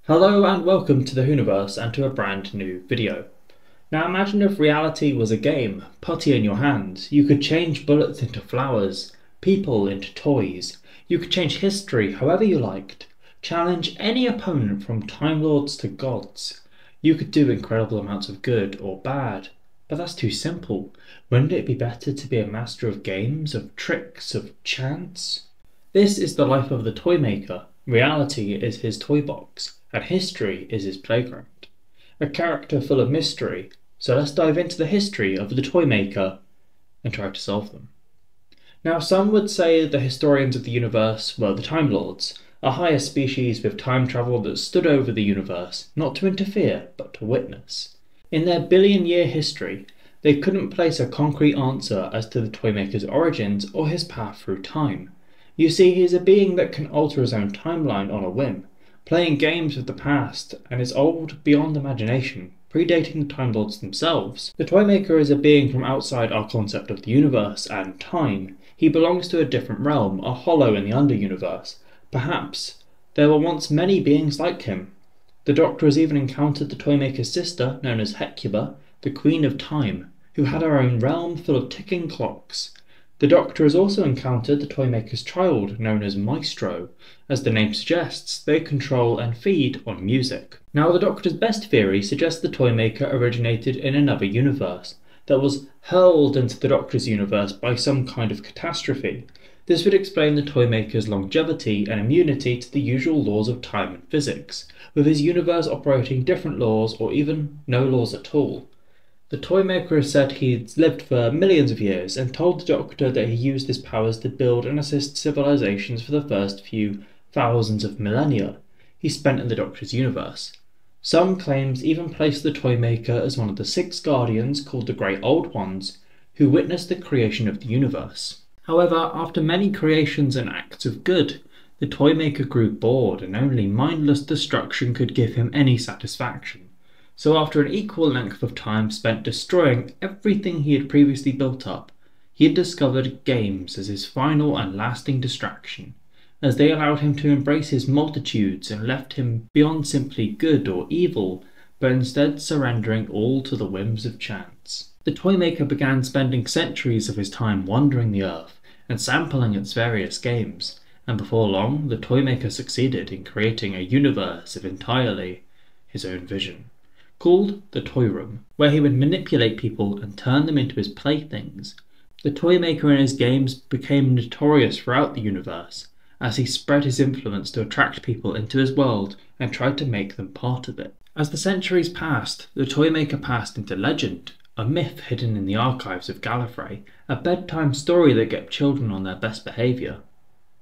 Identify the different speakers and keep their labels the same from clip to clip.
Speaker 1: Hello and welcome to the Whoniverse and to a brand new video. Now imagine if reality was a game, putty in your hands. You could change bullets into flowers, people into toys. You could change history however you liked. Challenge any opponent from Time Lords to gods. You could do incredible amounts of good or bad. But that's too simple. Wouldn't it be better to be a master of games, of tricks, of chance? This is the life of the Toymaker. Reality is his toy box, and history is his playground. A character full of mystery, so let's dive into the history of the Toymaker and try to solve them. Now some would say the historians of the universe were the Time Lords, a higher species with time travel that stood over the universe, not to interfere, but to witness. In their billion-year history, they couldn't place a concrete answer as to the Toymaker's origins or his path through time. You see, he is a being that can alter his own timeline on a whim, playing games with the past, and is old beyond imagination, predating the Time Lords themselves. The Toymaker is a being from outside our concept of the universe and time. He belongs to a different realm, a hollow in the under-universe. Perhaps there were once many beings like him. The Doctor has even encountered the Toymaker's sister, known as Hecuba, the Queen of Time, who had her own realm full of ticking clocks. The Doctor has also encountered the Toymaker's child, known as Maestro. As the name suggests, they control and feed on music. Now the Doctor's best theory suggests the Toymaker originated in another universe, that was hurled into the Doctor's universe by some kind of catastrophe. This would explain the Toymaker's longevity and immunity to the usual laws of time and physics, with his universe operating different laws or even no laws at all. The Toymaker has said he'd lived for millions of years and told the Doctor that he used his powers to build and assist civilizations for the first few thousands of millennia he spent in the Doctor's universe. Some claims even place the Toymaker as one of the 6 guardians called the Great Old Ones, who witnessed the creation of the universe. However, after many creations and acts of good, the Toymaker grew bored and only mindless destruction could give him any satisfaction. So after an equal length of time spent destroying everything he had previously built up, he had discovered games as his final and lasting distraction, as they allowed him to embrace his multitudes and left him beyond simply good or evil, but instead surrendering all to the whims of chance. The Toymaker began spending centuries of his time wandering the earth and sampling its various games, and before long the Toymaker succeeded in creating a universe of entirely his own vision, called the Toy Room, where he would manipulate people and turn them into his playthings. The Toymaker and his games became notorious throughout the universe, as he spread his influence to attract people into his world and tried to make them part of it. As the centuries passed, the Toymaker passed into legend, a myth hidden in the archives of Gallifrey, a bedtime story that kept children on their best behaviour.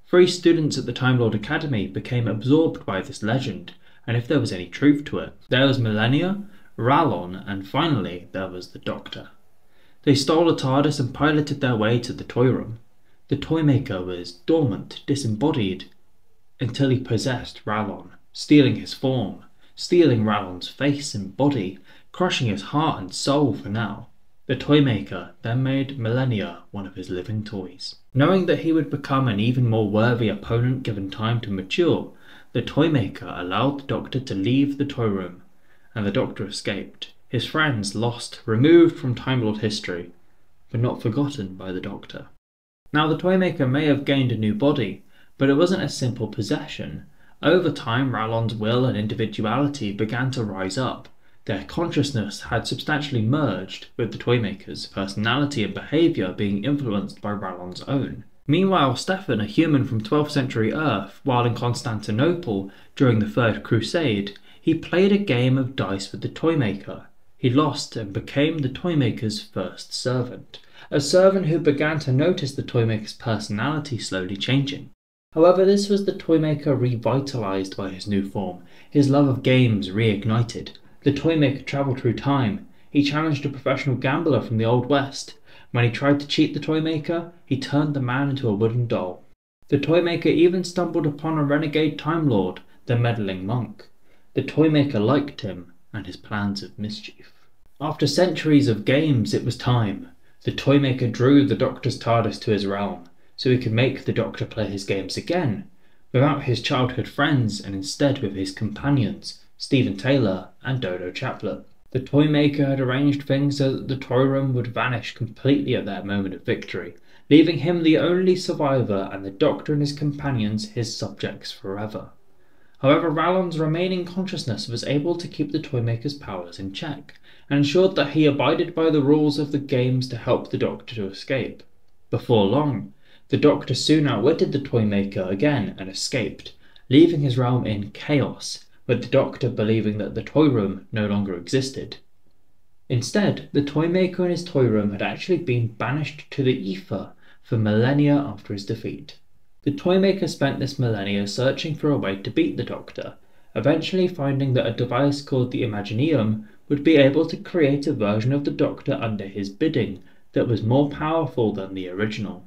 Speaker 1: 3 students at the Time Lord Academy became absorbed by this legend, and if there was any truth to it, there was Millennia, Rallon, and finally there was the Doctor. They stole a TARDIS and piloted their way to the Toy Room. The Toymaker was dormant, disembodied, until he possessed Rallon, stealing his form, stealing Rallon's face and body, crushing his heart and soul for now. The Toymaker then made Millennia one of his living toys. Knowing that he would become an even more worthy opponent given time to mature, the Toymaker allowed the Doctor to leave the Toy Room, and the Doctor escaped, his friends lost, removed from Time Lord history, but not forgotten by the Doctor. Now the Toymaker may have gained a new body, but it wasn't a simple possession. Over time, Rallon's will and individuality began to rise up. Their consciousness had substantially merged, with the Toymaker's personality and behaviour being influenced by Rallon's own. Meanwhile, Stefan, a human from 12th century Earth, while in Constantinople during the Third Crusade, he played a game of dice with the Toymaker. He lost and became the Toymaker's first servant, a servant who began to notice the Toymaker's personality slowly changing. However, this was the Toymaker revitalized by his new form, his love of games reignited. The Toymaker travelled through time. He challenged a professional gambler from the Old West. When he tried to cheat the Toymaker, he turned the man into a wooden doll. The Toymaker even stumbled upon a renegade Time Lord, the meddling monk. The Toymaker liked him and his plans of mischief. After centuries of games, it was time. The Toymaker drew the Doctor's TARDIS to his realm, so he could make the Doctor play his games again. without his childhood friends and instead with his companions, Stephen Taylor and Dodo Chaplet. The Toymaker had arranged things so that the toy room would vanish completely at that moment of victory, leaving him the only survivor and the Doctor and his companions his subjects forever. However, Rallon's remaining consciousness was able to keep the Toymaker's powers in check, and ensured that he abided by the rules of the games to help the Doctor to escape. Before long, the Doctor soon outwitted the Toymaker again and escaped, leaving his realm in chaos, with the Doctor believing that the toy room no longer existed. Instead, the Toymaker and his toy room had actually been banished to the ether for millennia after his defeat. The Toymaker spent this millennia searching for a way to beat the Doctor, eventually finding that a device called the Imagineum would be able to create a version of the Doctor under his bidding that was more powerful than the original.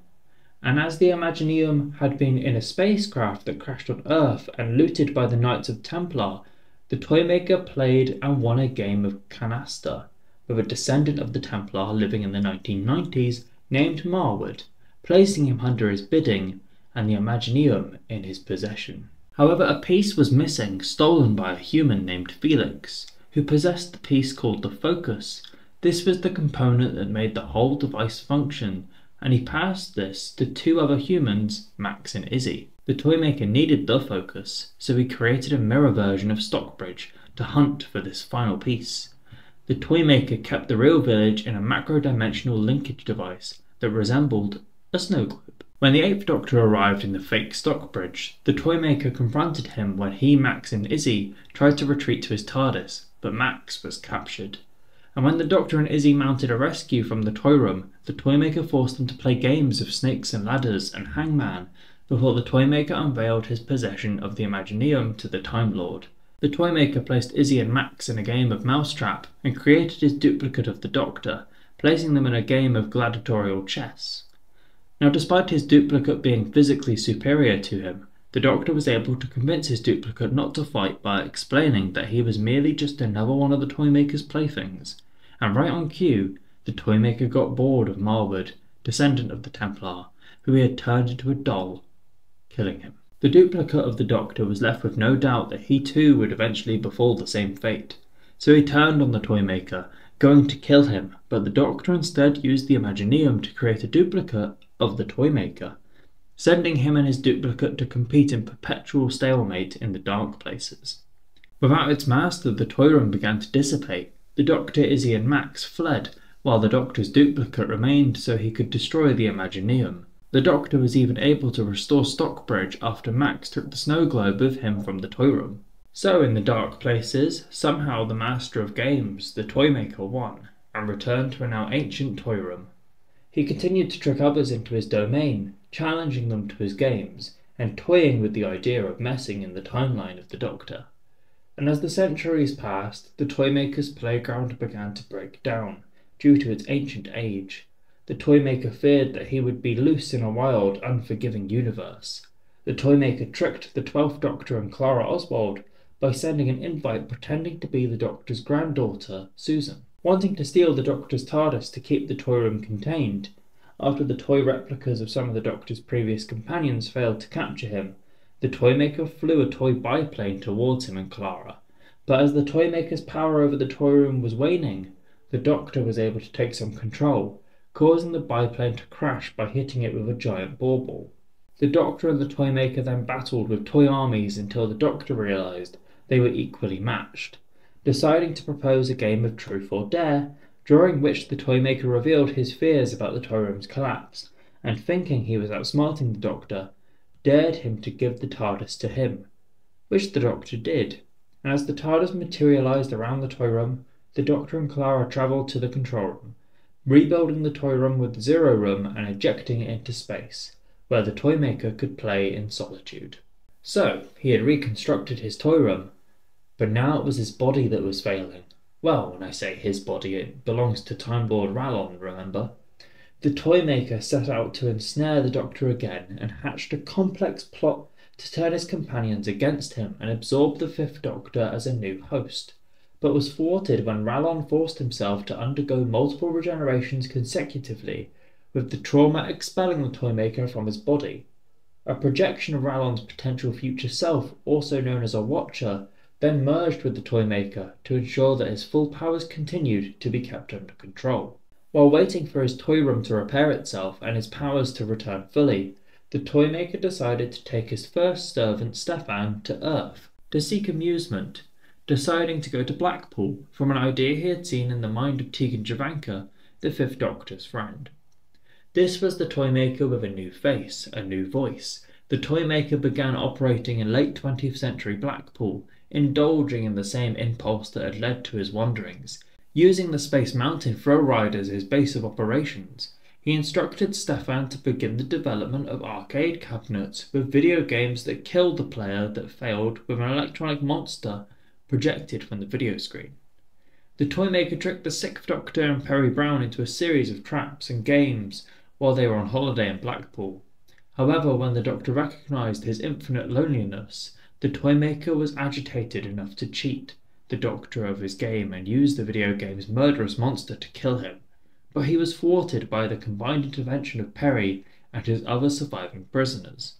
Speaker 1: And as the Imagineum had been in a spacecraft that crashed on Earth and looted by the Knights of Templar, the Toymaker played and won a game of canasta with a descendant of the Templar living in the 1990s named Marwood, placing him under his bidding and the Imagineum in his possession. However, a piece was missing, stolen by a human named Felix, who possessed the piece called the Focus. This was the component that made the whole device function, and he passed this to two other humans, Max and Izzy. The Toymaker needed the Focus, so he created a mirror version of Stockbridge to hunt for this final piece. The Toymaker kept the real village in a macro-dimensional linkage device that resembled a snow globe. When the Eighth Doctor arrived in the fake Stockbridge, the Toymaker confronted him when he, Max and Izzy tried to retreat to his TARDIS, but Max was captured. And when the Doctor and Izzy mounted a rescue from the toy room, the Toymaker forced them to play games of snakes and ladders and hangman before the Toymaker unveiled his possession of the Imagineum to the Time Lord. The Toymaker placed Izzy and Max in a game of mousetrap and created his duplicate of the Doctor, placing them in a game of gladiatorial chess. Now, despite his duplicate being physically superior to him, the Doctor was able to convince his duplicate not to fight by explaining that he was merely just another one of the Toymaker's playthings. And right on cue, the Toymaker got bored of Marwood, descendant of the Templar, who he had turned into a doll, killing him. The duplicate of the Doctor was left with no doubt that he too would eventually befall the same fate, so he turned on the Toymaker, going to kill him, but the Doctor instead used the Imagineum to create a duplicate of the Toymaker, sending him and his duplicate to compete in perpetual stalemate in the dark places. Without its master, the toy room began to dissipate. The Doctor, Izzy and Max fled, while the Doctor's duplicate remained so he could destroy the Imagineum. The Doctor was even able to restore Stockbridge after Max took the snow globe with him from the toy room. So in the dark places, somehow the master of games, the Toymaker, won, and returned to a now ancient toy room. He continued to trick others into his domain, challenging them to his games, and toying with the idea of messing in the timeline of the Doctor. And as the centuries passed, the Toymaker's playground began to break down, due to its ancient age. The Toymaker feared that he would be loose in a wild, unforgiving universe. The Toymaker tricked the 12th Doctor and Clara Oswald by sending an invite pretending to be the Doctor's granddaughter, Susan. Wanting to steal the Doctor's TARDIS to keep the toy room contained, after the toy replicas of some of the Doctor's previous companions failed to capture him, the Toymaker flew a toy biplane towards him and Clara. But as the Toymaker's power over the toy room was waning, the Doctor was able to take some control, causing the biplane to crash by hitting it with a giant bauble. The Doctor and the Toymaker then battled with toy armies until the Doctor realised they were equally matched, deciding to propose a game of truth or dare, during which the Toymaker revealed his fears about the toy room's collapse, and thinking he was outsmarting the Doctor, dared him to give the TARDIS to him, which the Doctor did, and as the TARDIS materialised around the toy room, the Doctor and Clara travelled to the control room, rebuilding the toy room with the Zero Room and ejecting it into space, where the Toymaker could play in solitude. So, he had reconstructed his toy room, but now it was his body that was failing. Well, when I say his body, it belongs to Time Lord Rallon, remember? The Toymaker set out to ensnare the Doctor again and hatched a complex plot to turn his companions against him and absorb the Fifth Doctor as a new host, but was thwarted when Rallon forced himself to undergo multiple regenerations consecutively, with the trauma expelling the Toymaker from his body. A projection of Rallon's potential future self, also known as a Watcher, then merged with the Toymaker to ensure that his full powers continued to be kept under control. While waiting for his toy room to repair itself and his powers to return fully, the Toymaker decided to take his first servant Stefan to Earth to seek amusement, deciding to go to Blackpool from an idea he had seen in the mind of Tegan Javanka, the Fifth Doctor's friend. This was the Toymaker with a new face, a new voice. The Toymaker began operating in late 20th century Blackpool, indulging in the same impulse that had led to his wanderings. Using the Space Mountain Throw Ride as his base of operations, he instructed Stefan to begin the development of arcade cabinets with video games that killed the player that failed with an electronic monster projected from the video screen. The Toymaker tricked the Sixth Doctor and Perry Brown into a series of traps and games while they were on holiday in Blackpool. However, when the Doctor recognised his infinite loneliness, the Toymaker was agitated enough to cheat the Doctor of his game and use the video game's murderous monster to kill him, but he was thwarted by the combined intervention of Perry and his other surviving prisoners.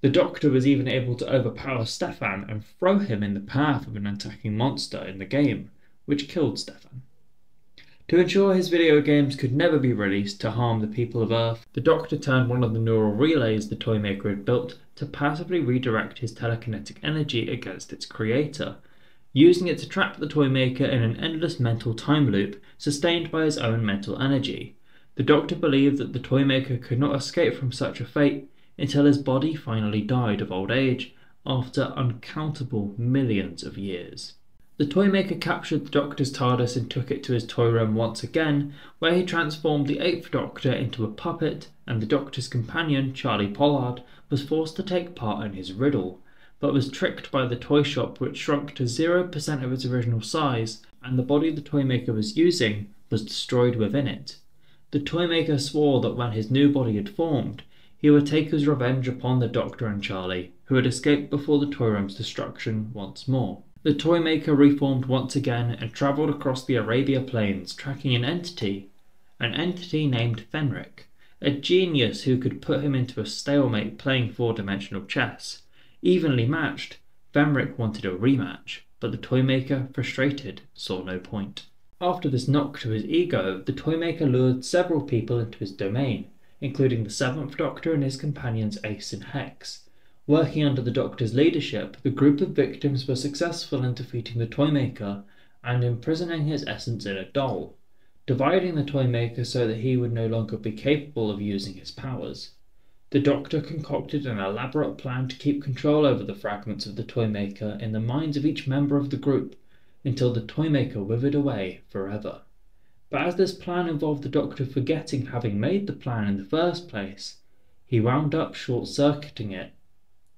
Speaker 1: The Doctor was even able to overpower Stefan and throw him in the path of an attacking monster in the game, which killed Stefan. To ensure his video games could never be released to harm the people of Earth, the Doctor turned one of the neural relays the Toymaker had built to passively redirect his telekinetic energy against its creator, using it to trap the Toymaker in an endless mental time loop sustained by his own mental energy. The Doctor believed that the Toymaker could not escape from such a fate until his body finally died of old age after uncountable millions of years. The Toymaker captured the Doctor's TARDIS and took it to his toy room once again, where he transformed the Eighth Doctor into a puppet, and the Doctor's companion, Charlie Pollard, was forced to take part in his riddle, but was tricked by the toy shop, which shrunk to 0% of its original size, and the body the Toymaker was using was destroyed within it. The Toymaker swore that when his new body had formed, he would take his revenge upon the Doctor and Charlie, who had escaped before the toy room's destruction once more. The Toymaker reformed once again and travelled across the Arabia Plains, tracking an entity named Fenric, a genius who could put him into a stalemate playing four-dimensional chess. Evenly matched, Fenric wanted a rematch, but the Toymaker, frustrated, saw no point. After this knock to his ego, the Toymaker lured several people into his domain, including the Seventh Doctor and his companions Ace and Hex. Working under the Doctor's leadership, the group of victims were successful in defeating the Toymaker and imprisoning his essence in a doll, dividing the Toymaker so that he would no longer be capable of using his powers. The Doctor concocted an elaborate plan to keep control over the fragments of the Toymaker in the minds of each member of the group until the Toymaker withered away forever. But as this plan involved the Doctor forgetting having made the plan in the first place, he wound up short-circuiting it.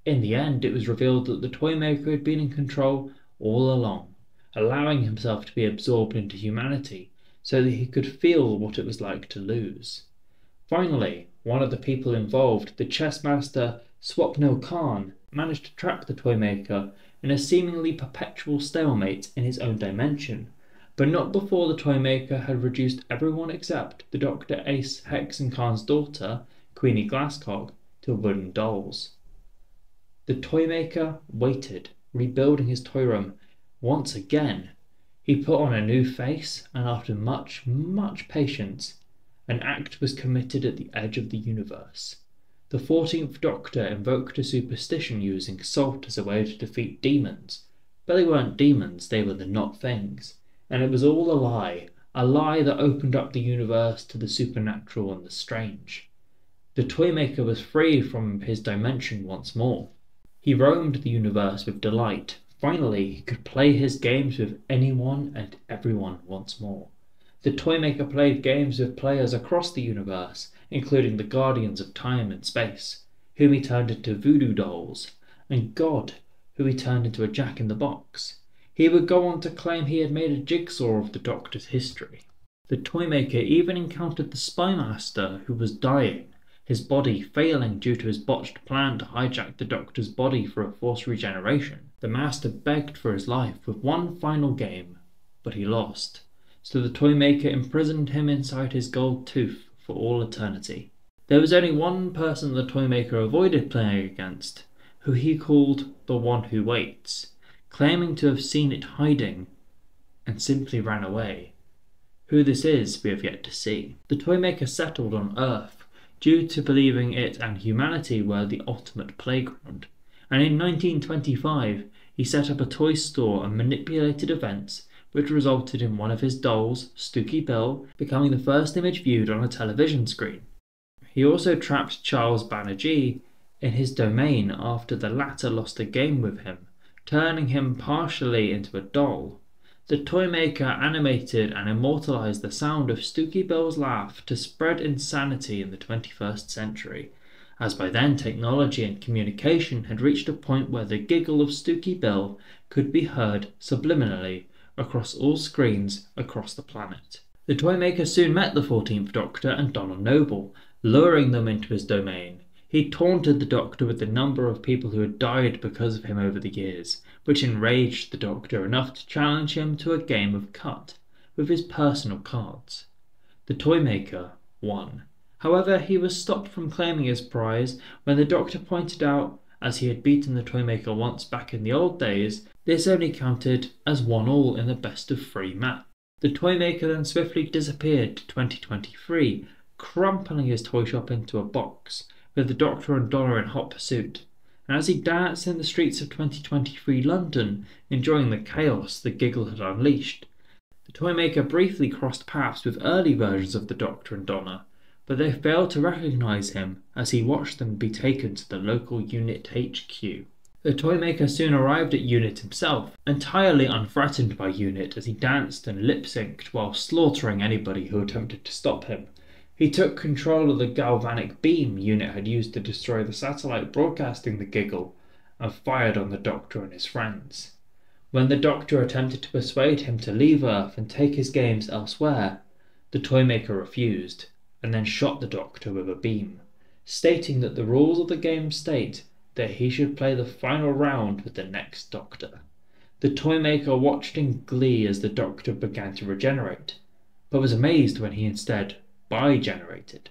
Speaker 1: In the end, it was revealed that the Toymaker had been in control all along, allowing himself to be absorbed into humanity so that he could feel what it was like to lose. Finally, one of the people involved, the chess master Swapnil Khan, managed to trap the Toymaker in a seemingly perpetual stalemate in his own dimension, but not before the Toymaker had reduced everyone except the Doctor, Ace, Hex and Khan's daughter, Queenie Glasscock, to wooden dolls. The Toymaker waited, rebuilding his toy room once again. He put on a new face, and after much, much patience, an act was committed at the edge of the universe. The 14th Doctor invoked a superstition using salt as a way to defeat demons, but they weren't demons, they were the not things, and it was all a lie that opened up the universe to the supernatural and the strange. The Toymaker was free from his dimension once more. He roamed the universe with delight. Finally, he could play his games with anyone and everyone once more. The Toymaker played games with players across the universe, including the Guardians of Time and Space, whom he turned into voodoo dolls, and God, who he turned into a jack-in-the-box. He would go on to claim he had made a jigsaw of the Doctor's history. The Toymaker even encountered the Spy Master, who was dying, his body failing due to his botched plan to hijack the Doctor's body for a forced regeneration. The Master begged for his life with one final game, but he lost, so the Toymaker imprisoned him inside his gold tooth for all eternity. There was only one person the Toymaker avoided playing against, who he called the One Who Waits, claiming to have seen it hiding and simply ran away. Who this is, we have yet to see. The Toymaker settled on Earth due to believing it and humanity were the ultimate playground, and in 1925 he set up a toy store and manipulated events which resulted in one of his dolls, Stooky Bill, becoming the first image viewed on a television screen. He also trapped Charles Banerjee in his domain after the latter lost a game with him, turning him partially into a doll. The Toymaker animated and immortalized the sound of Stooky Bill's laugh to spread insanity in the 21st century, as by then technology and communication had reached a point where the giggle of Stooky Bill could be heard subliminally across all screens across the planet. The Toymaker soon met the 14th Doctor and Donna Noble, luring them into his domain. He taunted the Doctor with the number of people who had died because of him over the years, which enraged the Doctor enough to challenge him to a game of cut with his personal cards. The Toymaker won. However, he was stopped from claiming his prize when the Doctor pointed out, as he had beaten the Toymaker once back in the old days, this only counted as 1-1 in the best-of-3 match. The Toymaker then swiftly disappeared to 2023, crumpling his toy shop into a box, with the Doctor and Donna in hot pursuit, and as he danced in the streets of 2023 London, enjoying the chaos the giggle had unleashed, the Toymaker briefly crossed paths with early versions of the Doctor and Donna, but they failed to recognise him as he watched them be taken to the local Unit HQ. The Toymaker soon arrived at Unit himself, entirely unthreatened by Unit as he danced and lip-synced while slaughtering anybody who attempted to stop him. He took control of the galvanic beam Unit had used to destroy the satellite broadcasting the giggle, and fired on the Doctor and his friends. When the Doctor attempted to persuade him to leave Earth and take his games elsewhere, the Toymaker refused, and then shot the Doctor with a beam, stating that the rules of the game state that he should play the final round with the next Doctor. The Toymaker watched in glee as the Doctor began to regenerate, but was amazed when he instead bi-generated.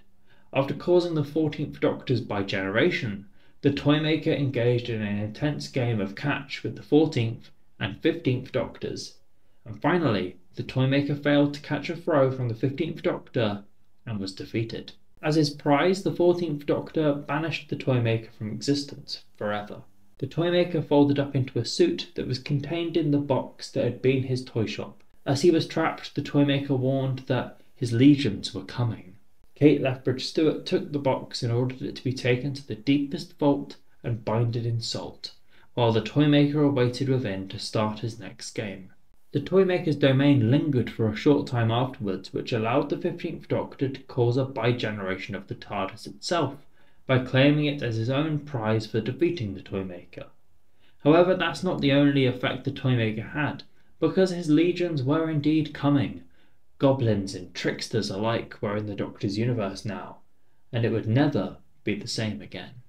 Speaker 1: After causing the 14th Doctor's bi-generation, the Toymaker engaged in an intense game of catch with the 14th and 15th Doctors, and finally the Toymaker failed to catch a throw from the 15th Doctor and was defeated. As his prize, the 14th Doctor banished the Toymaker from existence forever. The Toymaker folded up into a suit that was contained in the box that had been his toy shop. As he was trapped, the Toymaker warned that his legions were coming. Kate Lethbridge Stewart took the box and ordered it to be taken to the deepest vault and binded in salt, while the Toymaker awaited within to start his next game. The Toymaker's domain lingered for a short time afterwards, which allowed the 15th Doctor to cause a bi-generation of the TARDIS itself, by claiming it as his own prize for defeating the Toymaker. However, that's not the only effect the Toymaker had, because his legions were indeed coming. Goblins and tricksters alike were in the Doctor's universe now, and it would never be the same again.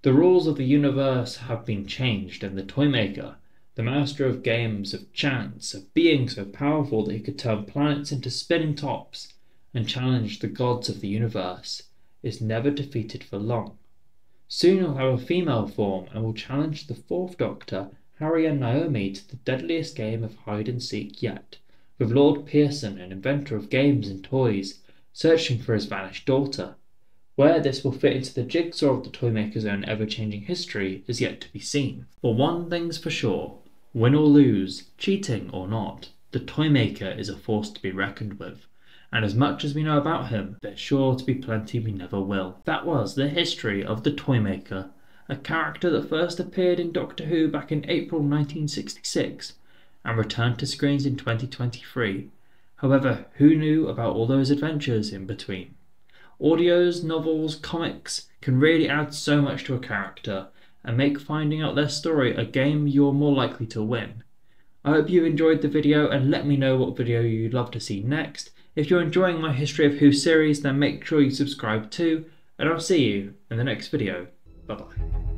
Speaker 1: The rules of the universe have been changed, and the Toymaker, the master of games, of chance, of being so powerful that he could turn planets into spinning tops and challenge the gods of the universe, is never defeated for long. Soon he'll have a female form and will challenge the 4th Doctor, Harry and Naomi, to the deadliest game of hide-and-seek yet, with Lord Pearson, an inventor of games and toys, searching for his vanished daughter. Where this will fit into the jigsaw of the Toymaker's own ever-changing history is yet to be seen. For one thing's for sure, win or lose, cheating or not, the Toymaker is a force to be reckoned with, and as much as we know about him, there's sure to be plenty we never will. That was the history of the Toymaker, a character that first appeared in Doctor Who back in April 1966, and returned to screens in 2023. However, who knew about all those adventures in between? Audios, novels, comics can really add so much to a character and make finding out their story a game you're more likely to win. I hope you enjoyed the video and let me know what video you'd love to see next. If you're enjoying my History of Who series, then make sure you subscribe too, and I'll see you in the next video. Bye bye.